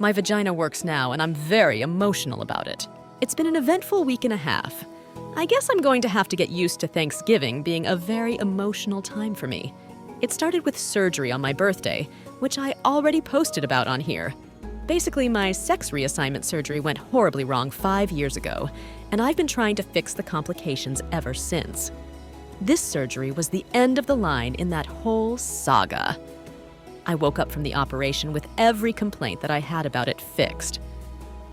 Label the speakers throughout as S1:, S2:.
S1: My vagina works now, and I'm very emotional about it. It's been an eventful week and a half. I guess I'm going to have to get used to Thanksgiving being a very emotional time for me. It started with surgery on my birthday, which I already posted about on here. Basically, my sex reassignment surgery went horribly wrong 5 years ago, and I've been trying to fix the complications ever since. This surgery was the end of the line in that whole saga. I woke up from the operation with every complaint that I had about it fixed.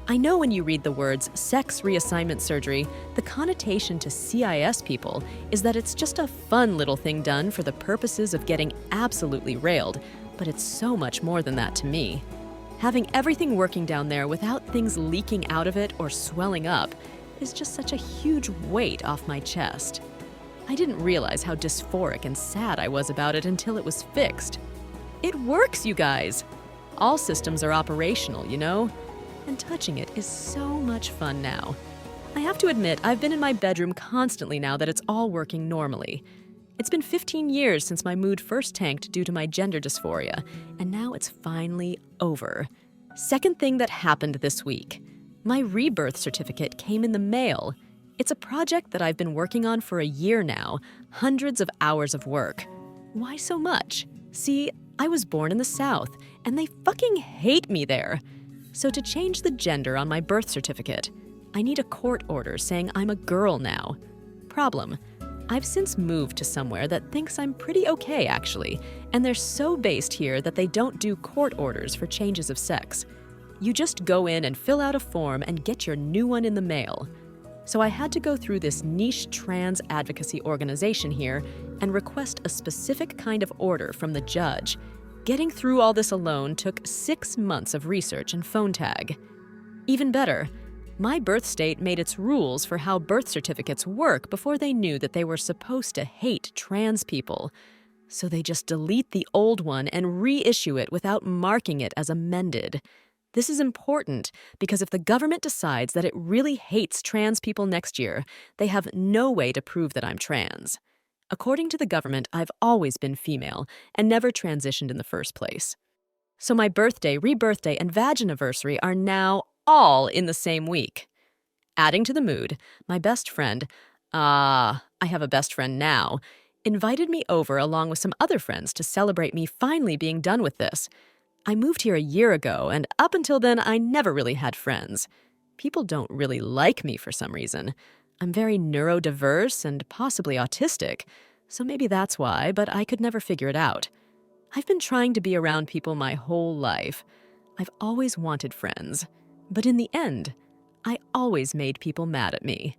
S1: I know when you read the words sex reassignment surgery, the connotation to CIS people is that it's just a fun little thing done for the purposes of getting absolutely railed, but it's so much more than that to me. Having everything working down there without things leaking out of it or swelling up is just such a huge weight off my chest. I didn't realize how dysphoric and sad I was about it until it was fixed. It works, you guys! All systems are operational, you know? And touching it is so much fun now. I have to admit, I've been in my bedroom constantly now that it's all working normally. It's been 15 years since my mood first tanked due to my gender dysphoria, and now it's finally over. Second thing that happened this week. My rebirth certificate came in the mail. It's a project that I've been working on for a year now, hundreds of hours of work. Why so much? See, I was born in the South, and they fucking hate me there. So to change the gender on my birth certificate, I need a court order saying I'm a girl now. Problem: I've since moved to somewhere that thinks I'm pretty okay, actually, and they're so based here that they don't do court orders for changes of sex. You just go in and fill out a form and get your new one in the mail. So I had to go through this niche trans advocacy organization here and request a specific kind of order from the judge. Getting through all this alone took 6 months of research and phone tag. Even better, my birth state made its rules for how birth certificates work before they knew that they were supposed to hate trans people. So they just delete the old one and reissue it without marking it as amended. This is important because if the government decides that it really hates trans people next year, they have no way to prove that I'm trans. According to the government, I've always been female and never transitioned in the first place. So my birthday, rebirthday, and vaginiversary are now all in the same week. Adding to the mood, my best friend, I have a best friend now, invited me over along with some other friends to celebrate me finally being done with this. I moved here a year ago, and up until then, I never really had friends. People don't really like me for some reason. I'm very neurodiverse and possibly autistic, so maybe that's why, but I could never figure it out. I've been trying to be around people my whole life. I've always wanted friends, but in the end, I always made people mad at me.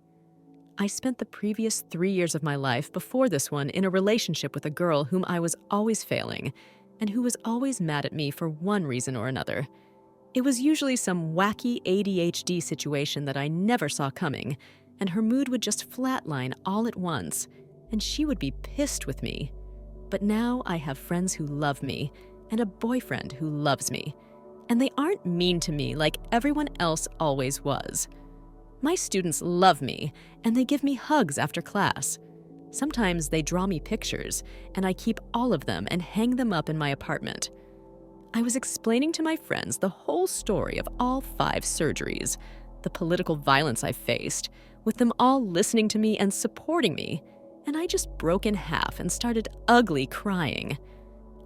S1: I spent the previous 3 years of my life before this one in a relationship with a girl whom I was always failing, and who was always mad at me for one reason or another. It was usually some wacky ADHD situation that I never saw coming, and her mood would just flatline all at once, and she would be pissed with me. But now I have friends who love me, and a boyfriend who loves me, and they aren't mean to me like everyone else always was. My students love me, and they give me hugs after class. Sometimes they draw me pictures, and I keep all of them and hang them up in my apartment. I was explaining to my friends the whole story of all 5 surgeries, the political violence I faced, with them all listening to me and supporting me, and I just broke in half and started ugly crying,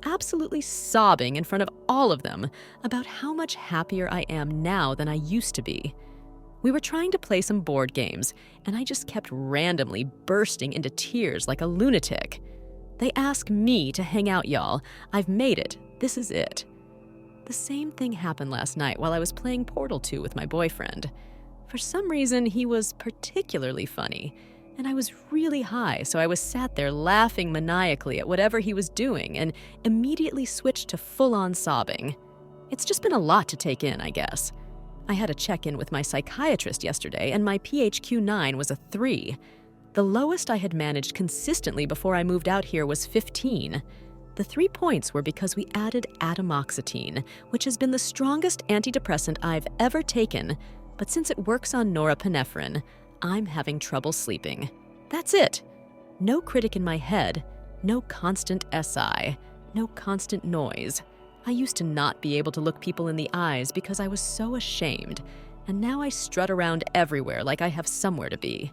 S1: absolutely sobbing in front of all of them about how much happier I am now than I used to be. We were trying to play some board games, and I just kept randomly bursting into tears like a lunatic. They ask me to hang out, y'all. I've made it. This is it. The same thing happened last night while I was playing Portal 2 with my boyfriend. For some reason, he was particularly funny, and I was really high, so I was sat there laughing maniacally at whatever he was doing and immediately switched to full-on sobbing. It's just been a lot to take in, I guess. I had a check-in with my psychiatrist yesterday, and my PHQ-9 was a 3. The lowest I had managed consistently before I moved out here was 15. The 3 points were because we added atomoxetine, which has been the strongest antidepressant I've ever taken, but since it works on norepinephrine, I'm having trouble sleeping. That's it. No critic in my head, no constant SI, no constant noise. I used to not be able to look people in the eyes because I was so ashamed, and now I strut around everywhere like I have somewhere to be.